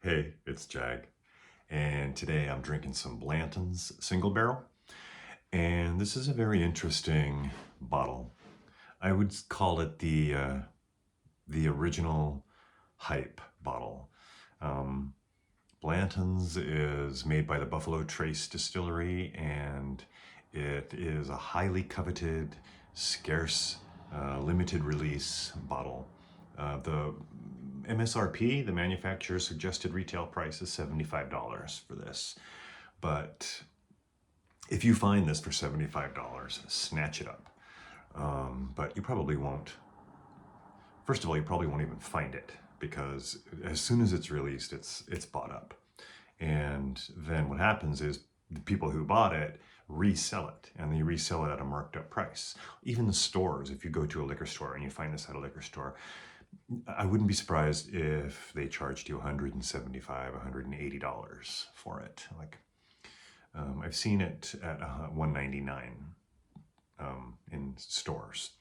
Hey, it's Jag, and today I'm drinking some Blanton's single barrel, and this is a very interesting bottle. I would call it the original hype bottle. Um, Blanton's is made by the Buffalo Trace Distillery, and it is a highly coveted, scarce, limited release bottle. The MSRP, the manufacturer's suggested retail price, is $75 for this. But if you find this for $75, snatch it up. But you probably won't. First of all, you probably won't even find it because as soon as it's released, it's bought up. And then what happens is the people who bought it resell it, and they resell it at a marked up price. Even the stores, if you go to a liquor store and you find this at a liquor store, I wouldn't be surprised if they charged you $175, $180 for it. I've seen it at $199 in stores.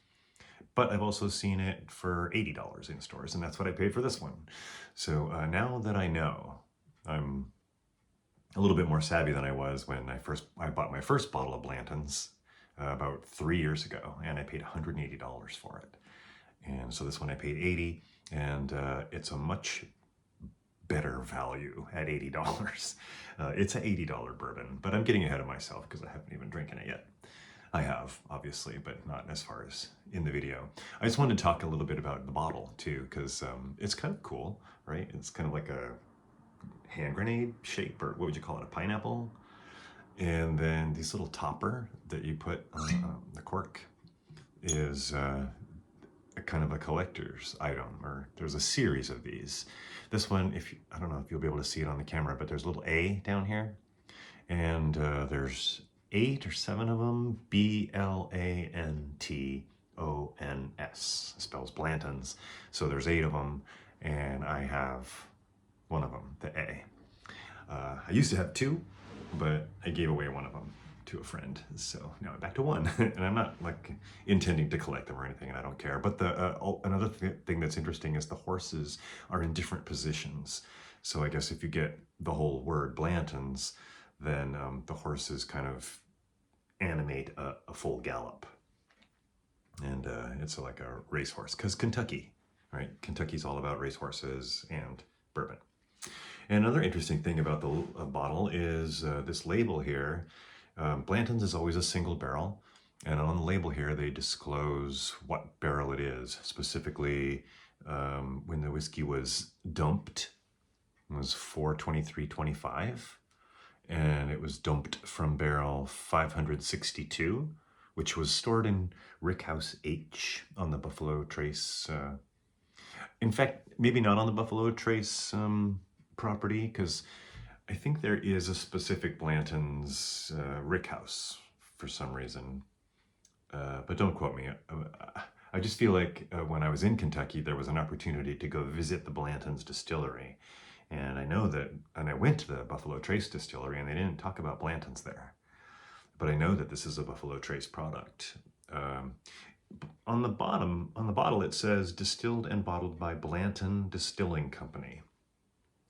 But I've also seen it for $80 in stores, and that's what I paid for this one. So now that I know, I'm a little bit more savvy than I was when I bought my first bottle of Blanton's about 3 years ago, and I paid $180 for it. And so this one I paid $80, and it's a much better value at $80. It's an $80 bourbon, but I'm getting ahead of myself because I haven't even drinking it yet. I have, obviously, but not as far as in the video. I just wanted to talk a little bit about the bottle, too, because it's kind of cool, right? It's kind of like a hand grenade shape, or what would you call it, a pineapple? And then this little topper that you put on the cork is a kind of a collector's item, or there's a series of these. This one, I don't know if you'll be able to see it on the camera, but there's a little A down here, and there's 8 or 7 of them. Blanton's spells Blanton's. So there's 8 of them, and I have one of them, the A. I used to have 2, but I gave away one of them to a friend, so now I'm back to 1. And I'm not like intending to collect them or anything, and I don't care. But another thing that's interesting is the horses are in different positions. So I guess if you get the whole word Blanton's, then the horses kind of animate a full gallop. And it's like a racehorse, because Kentucky, right? Kentucky's all about racehorses and bourbon. And another interesting thing about the bottle is this label here. Blanton's is always a single barrel, and on the label here they disclose what barrel it is. Specifically, when the whiskey was dumped, it was 423.25, and it was dumped from barrel 562, which was stored in Rickhouse H on the Buffalo Trace. In fact, maybe not on the Buffalo Trace property, because I think there is a specific Blanton's Rickhouse for some reason, but don't quote me. I just feel like when I was in Kentucky, there was an opportunity to go visit the Blanton's distillery, and I know that, and I went to the Buffalo Trace distillery, and they didn't talk about Blanton's there, but I know that this is a Buffalo Trace product. On the bottle, it says distilled and bottled by Blanton Distilling Company.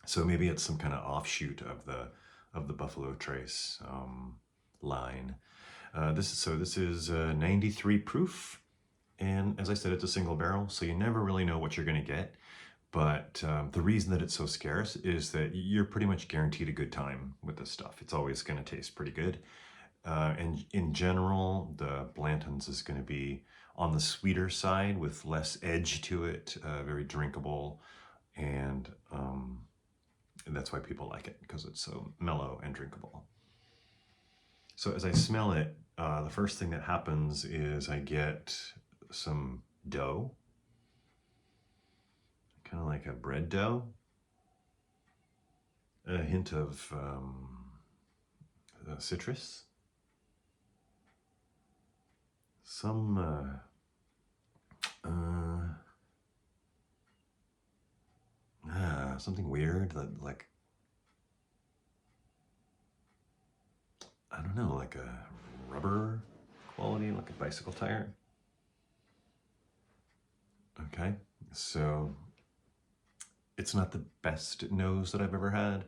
So maybe it's some kind of offshoot of the Buffalo Trace line. This is 93 proof, and as I said, it's a single barrel, so you never really know what you're going to get. But the reason that it's so scarce is that you're pretty much guaranteed a good time with this stuff. It's always going to taste pretty good. And in general, the Blanton's is going to be on the sweeter side with less edge to it, very drinkable, and that's why people like it, because it's so mellow and drinkable. So as I smell it, the first thing that happens is I get some dough, kind of like a bread dough, a hint of citrus, some something weird, like, I don't know, like a rubber quality, like a bicycle tire. Okay, so it's not the best nose that I've ever had.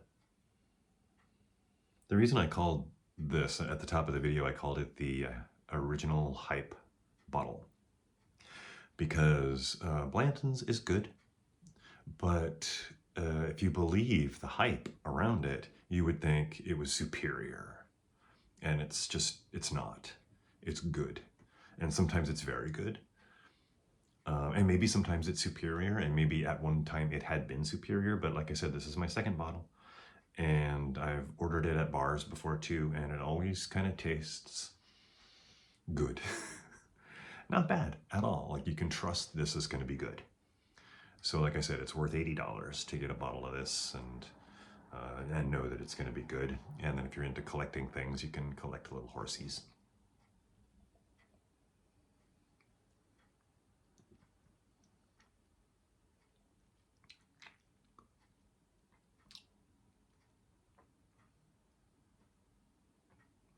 The reason I called this at the top of the video, I called it the original hype bottle, because Blanton's is good, but if you believe the hype around it, you would think it was superior. And it's not. It's good. And sometimes it's very good. And maybe sometimes it's superior, and maybe at one time it had been superior, but like I said, this is my second bottle. And I've ordered it at bars before too, and it always kind of tastes good. Not bad at all. Like, you can trust this is going to be good. So like I said, it's worth $80 to get a bottle of this and know that it's going to be good. And then if you're into collecting things, you can collect little horsies.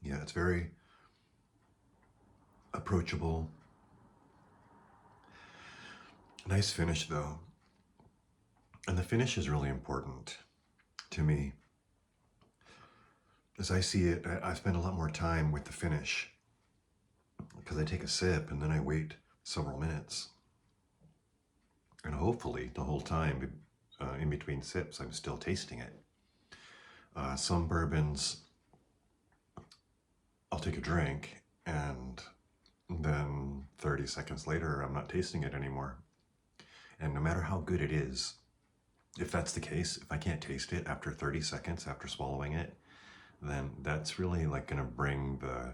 Yeah, it's very approachable. Nice finish though. And the finish is really important to me. As I see it, I spend a lot more time with the finish, because I take a sip and then I wait several minutes. And hopefully the whole time in between sips, I'm still tasting it. Some bourbons, I'll take a drink and then 30 seconds later, I'm not tasting it anymore. And no matter how good it is, if that's the case, if I can't taste it after 30 seconds after swallowing it, then that's really like going to bring the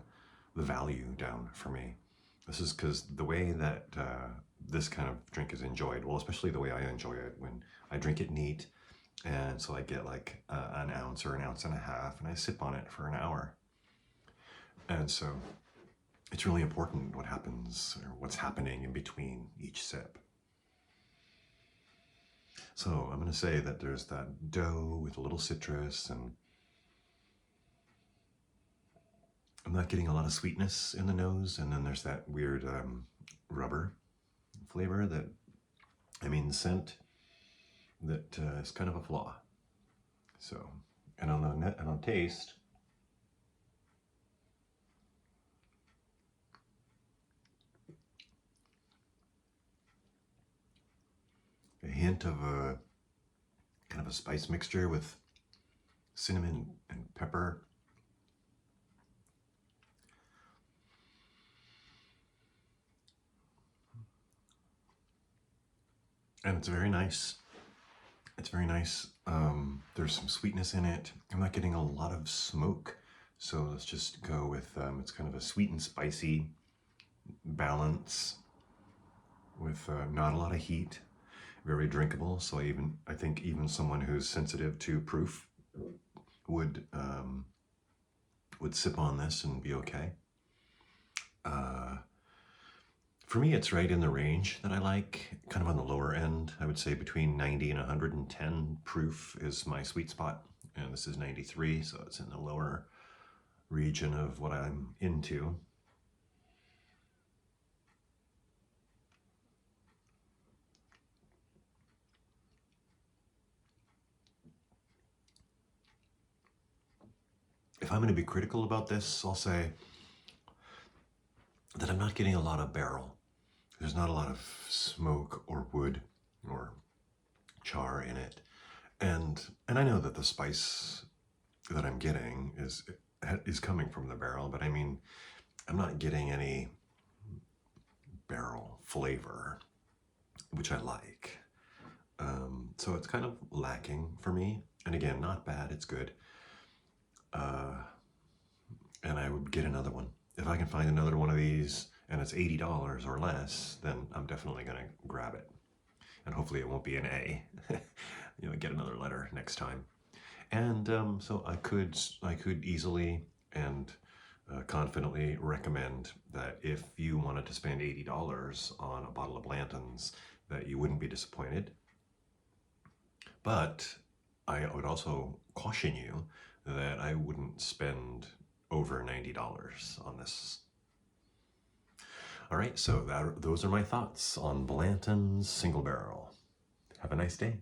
value down for me. This is because the way that this kind of drink is enjoyed, well, especially the way I enjoy it, when I drink it neat, and so I get like an ounce or an ounce and a half, and I sip on it for an hour. And so it's really important what happens, or what's happening in between each sip. So I'm going to say that there's that dough with a little citrus, and I'm not getting a lot of sweetness in the nose. And then there's that weird rubber flavor that, scent that is kind of a flaw. So, and on taste, a hint of a kind of a spice mixture with cinnamon and pepper. And it's very nice. It's very nice. There's some sweetness in it. I'm not getting a lot of smoke. So let's just go with, it's kind of a sweet and spicy balance with not a lot of heat. Very drinkable. So I think even someone who's sensitive to proof would sip on this and be okay. For me, it's right in the range that I like, kind of on the lower end. I would say between 90 and 110 proof is my sweet spot. And this is 93, so it's in the lower region of what I'm into. If I'm going to be critical about this, I'll say that I'm not getting a lot of barrel. There's not a lot of smoke or wood or char in it. And I know that the spice that I'm getting is coming from the barrel, but I'm not getting any barrel flavor, which I like. So it's kind of lacking for me. And again, not bad, it's good. And I would get another one. If I can find another one of these and it's $80 or less, then I'm definitely going to grab it. And hopefully it won't be an A. Get another letter next time. And so I could easily and confidently recommend that if you wanted to spend $80 on a bottle of Blanton's, that you wouldn't be disappointed. But I would also caution you that I wouldn't spend over $90 on this. All right, so those are my thoughts on Blanton's Single Barrel. Have a nice day.